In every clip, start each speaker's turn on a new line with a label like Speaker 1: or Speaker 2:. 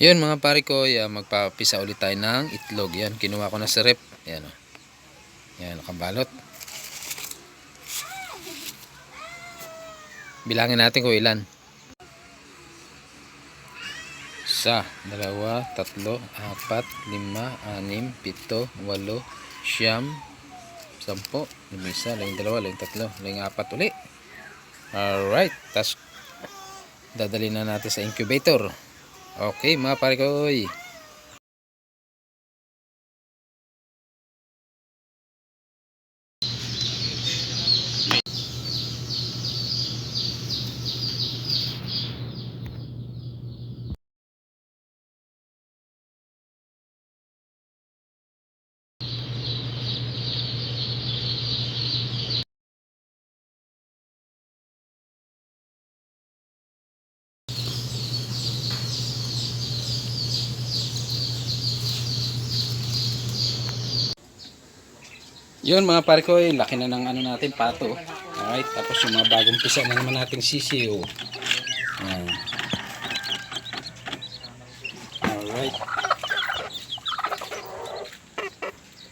Speaker 1: Yun mga pare ko, magpapisa ulit tayo ng itlog. Yan, kinuha ko na sa rep. Yan, oh. Yan, nakabalot. Bilangin natin kung ilan. 1, 2, 3, 4, 5, 6, 7, 8, 9, 10, 11, 12, 13, 14 ulit. Alright, tas dadali na natin sa incubator. Okay mga pare ko. Yun mga pare ko, laki na ng ano natin, pato. Alright, tapos yung mga bagong pisa na naman nating sisiyo. Ayan. Alright.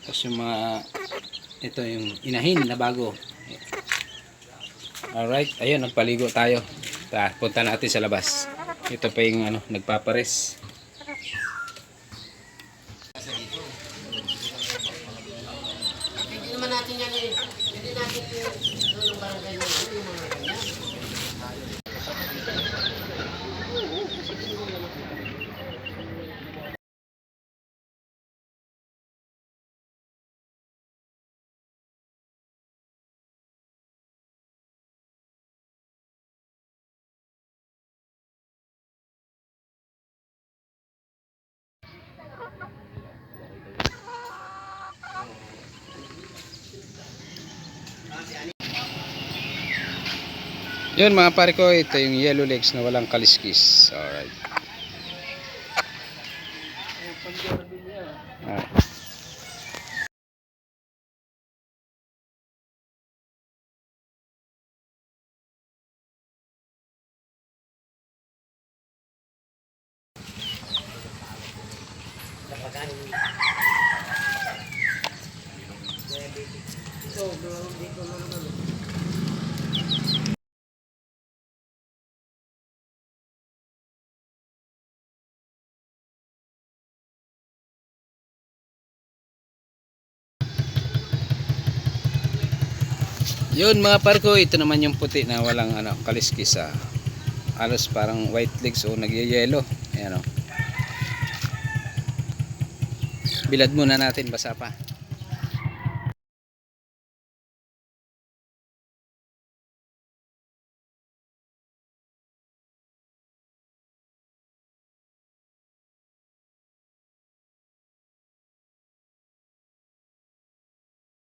Speaker 1: Tapos yung mga, ito yung inahin na bago. Alright, ayun, nagpaligo tayo. Punta natin sa labas. Ito pa yung ano, nagpapares.
Speaker 2: Natin yan eh. Hindi natin yung barangay na yung mga ganyan.
Speaker 1: Yun mga pare ko, ito yung yellow legs na walang kaliskis. Alright. Yun mga pare ko, ito naman yung puti na walang ano, kaliskis. Halos parang white legs o nagyayelo. Ayan o. Bilad muna natin, basa pa.